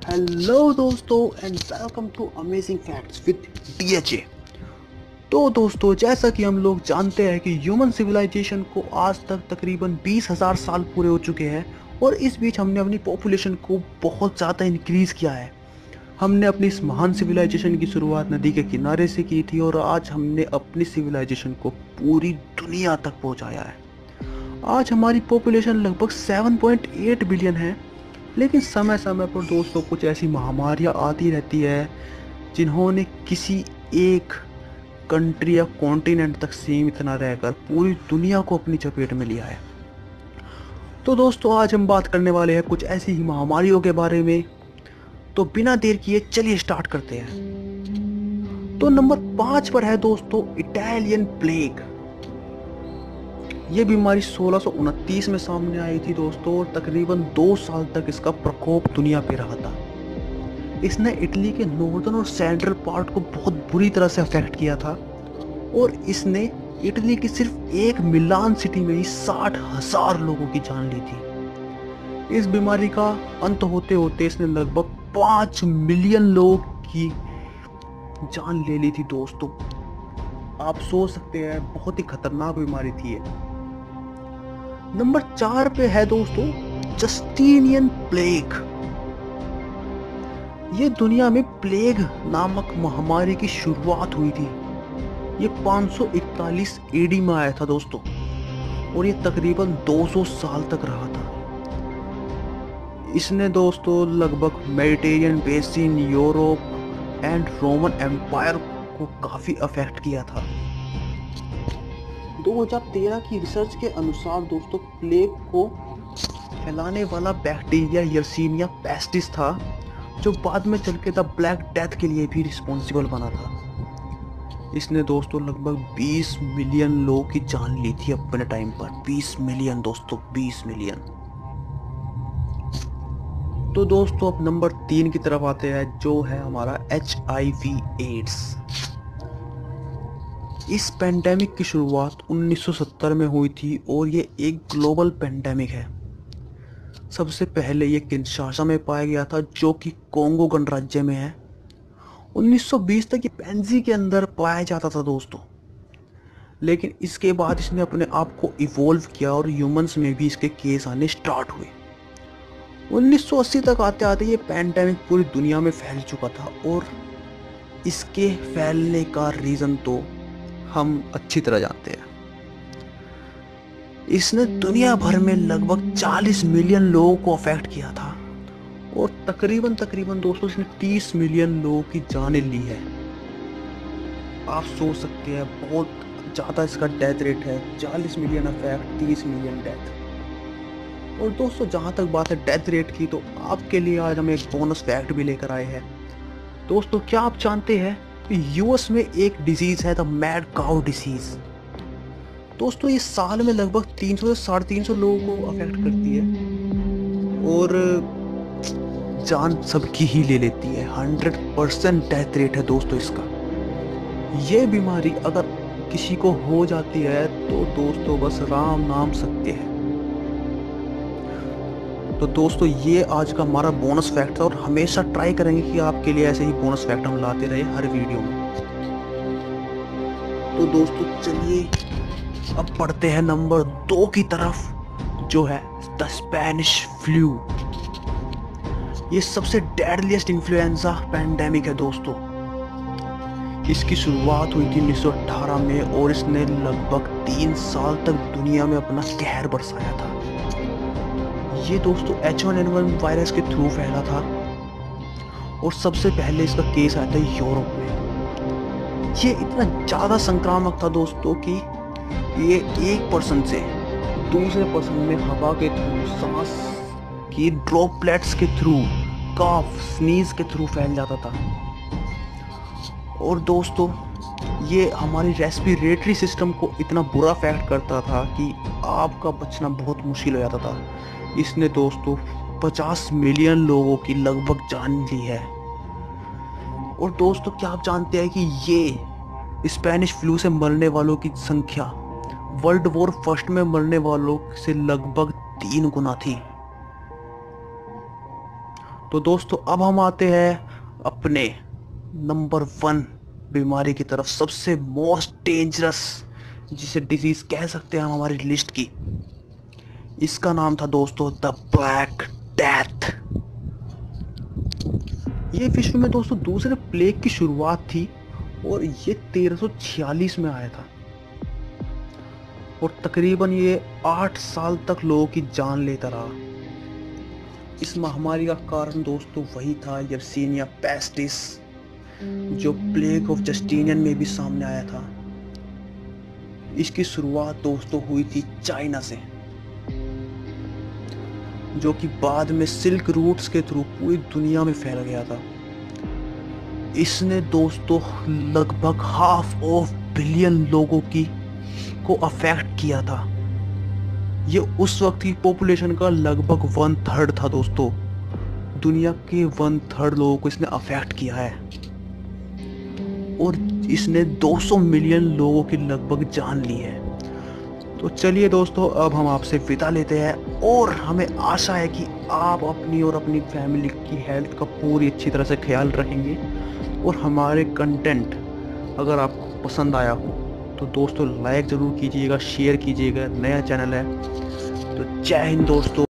Hello दोस्तों and welcome to amazing facts with DHA. तो दोस्तों, जैसा कि हम लोग जानते हैं कि ह्यूमन सिविलाइजेशन को आज तक तकरीबन 20,000 साल पूरे हो चुके हैं और इस बीच हमने अपनी पॉपुलेशन को बहुत ज़्यादा इंक्रीज़ किया है। हमने अपनी इस महान सिविलाइजेशन की शुरुआत नदी के किनारे से की थी और आज हमने अपनी सिविलाइजेशन को पूरी दुनिया तक पहुंचाया है। आज हमारी पॉपुलेशन लगभग 7.8 बिलियन है। लेकिन समय समय पर दोस्तों कुछ ऐसी महामारियां आती रहती है जिन्होंने किसी एक कंट्री या कॉन्टिनेंट तक सीमित न रहकर पूरी दुनिया को अपनी चपेट में लिया है। तो दोस्तों, आज हम बात करने वाले हैं कुछ ऐसी ही महामारियों के बारे में। तो बिना देर किए चलिए स्टार्ट करते हैं। तो नंबर 5 पर है दोस्तों इटालियन प्लेग। ये बीमारी 1629 में सामने आई थी दोस्तों और तकरीबन 2 साल तक इसका प्रकोप दुनिया पे रहा था। इसने इटली के नॉर्दर्न और सेंट्रल पार्ट को बहुत बुरी तरह से अफेक्ट किया था और इसने इटली की सिर्फ एक मिलान सिटी में ही 60,000 लोगों की जान ली थी। इस बीमारी का अंत होते होते इसने लगभग 5 मिलियन लोगों की जान ले ली थी दोस्तों। आप सोच सकते हैं बहुत ही खतरनाक बीमारी थी ये। नंबर 4 पे है दोस्तों जस्टीनियन प्लेग। ये दुनिया में प्लेग नामक महामारी की शुरुआत हुई थी। ये 541 एडी में आया था दोस्तों और ये तकरीबन 200 साल तक रहा था। इसने दोस्तों लगभग Mediterranean basin, Europe and Roman empire को काफी अफेक्ट किया था। 2013 की रिसर्च के अनुसार दोस्तों प्लेग को फैलाने वाला बैक्टीरिया यर्सीनिया पेस्टिस था जो बाद में चल के द ब्लैक डेथ के लिए भी रिस्पॉन्सिबल बना था। इसने दोस्तों लगभग 20 मिलियन लोगों की जान ली थी अपने टाइम पर। 20 मिलियन दोस्तों, 20 मिलियन। तो दोस्तों अब नंबर 3 की तरफ आते हैं जो है हमारा HIV एड्स। इस पेंडेमिक की शुरुआत 1970 में हुई थी और ये एक ग्लोबल पेंडेमिक है। सबसे पहले ये किंशासा में पाया गया था जो कि कोंगो गणराज्य में है। 1920 तक ये पेंजी के अंदर पाया जाता था दोस्तों, लेकिन इसके बाद इसने अपने आप को इवॉल्व किया और ह्यूमंस में भी इसके केस आने स्टार्ट हुए। 1980 तक आते आते ये पेंडेमिक पूरी दुनिया में फैल चुका था और इसके फैलने का रीज़न तो हम अच्छी तरह जानते हैं। इसने दुनिया भर में लगभग 40 मिलियन लोगों को अफेक्ट किया था और तकरीबन दोस्तों इसने 30 मिलियन लोगों की जानें ली है। आप सोच सकते हैं बहुत ज़्यादा इसका डेथ रेट है। 40 मिलियन अफेक्ट, 30 मिलियन डेथ। और दोस्तों जहाँ तक बात है डेथ रेट की, तो आपके लिए आज हम एक बोनस फैक्ट भी लेकर आए हैं। दोस्तों क्या आप जानते हैं यूएस में एक डिजीज है द मैड काउ डिजीज। दोस्तों ये साल में लगभग 300 से 350 लोगों को अफेक्ट करती है और जान सबकी ही ले लेती है। 100% डेथ रेट है दोस्तों इसका। ये बीमारी अगर किसी को हो जाती है तो दोस्तों बस राम नाम सत्य है। तो दोस्तों ये आज का हमारा बोनस फैक्ट था और हमेशा ट्राई करेंगे कि आपके लिए ऐसे ही बोनस फैक्ट हम लाते रहे हर वीडियो में। तो दोस्तों चलिए अब पढ़ते हैं नंबर 2 की तरफ जो है द स्पेनिश फ्लू। ये सबसे डेडलीस्ट इन्फ्लुएंजा पेंडेमिक है दोस्तों। इसकी शुरुआत हुई थी 1918 में और इसने लगभग 3 साल तक दुनिया में अपना कहर बरसाया था। ये दोस्तों H1N1 वायरस के थ्रू फैला था और सबसे पहले इसका केस आया था यूरोप में। ये इतना ज़्यादा संक्रामक था दोस्तों कि ये एक पर्सन से दूसरे पर्सन में हवा के थ्रू, सांस की ड्रॉपलेट्स के थ्रू, कफ, स्नीज के थ्रू फैल जाता था। और दोस्तों ये हमारी रेस्पिरेटरी सिस्टम को इतना बुरा अफेक्ट करता था कि आपका बचना बहुत मुश्किल हो जाता था। इसने दोस्तों 50 मिलियन लोगों की लगभग जान ली है। और दोस्तों क्या आप जानते हैं कि ये स्पेनिश फ्लू से मरने वालों की संख्या वर्ल्ड वॉर फर्स्ट में मरने वालों से लगभग 3 गुना थी। तो दोस्तों अब हम आते हैं अपने नंबर 1 बीमारी की तरफ, सबसे मोस्ट डेंजरस जिसे डिजीज कह सकते हैं हम हमारी लिस्ट की। इसका नाम था दोस्तों द ब्लैक डेथ। ये विश्व में दोस्तों दूसरे प्लेग की शुरुआत थी और ये 1346 में आया था और तकरीबन ये 8 साल तक लोगों की जान लेता रहा। इस महामारी का कारण दोस्तों वही था यर्सीनिया पेस्टिस, जो प्लेग ऑफ जस्टिनियन में भी सामने आया था। इसकी शुरुआत दोस्तों हुई थी चाइना से, जो कि बाद में सिल्क रूट्स के थ्रू पूरी दुनिया में फैल गया था। इसने दोस्तों लगभग 500 बिलियन लोगों को अफेक्ट किया था। ये उस वक्त की पॉपुलेशन का लगभग 1/3 था दोस्तों। दुनिया के 1/3 लोगों को इसने अफेक्ट किया है और इसने 200 मिलियन लोगों की लगभग जान ली है। तो चलिए दोस्तों, अब हम आपसे विदा लेते हैं और हमें आशा है कि आप अपनी और अपनी फैमिली की हेल्थ का पूरी अच्छी तरह से ख्याल रखेंगे और हमारे कंटेंट अगर आपको पसंद आया हो तो दोस्तों लाइक ज़रूर कीजिएगा, शेयर कीजिएगा। नया चैनल है तो जय हिंद दोस्तों।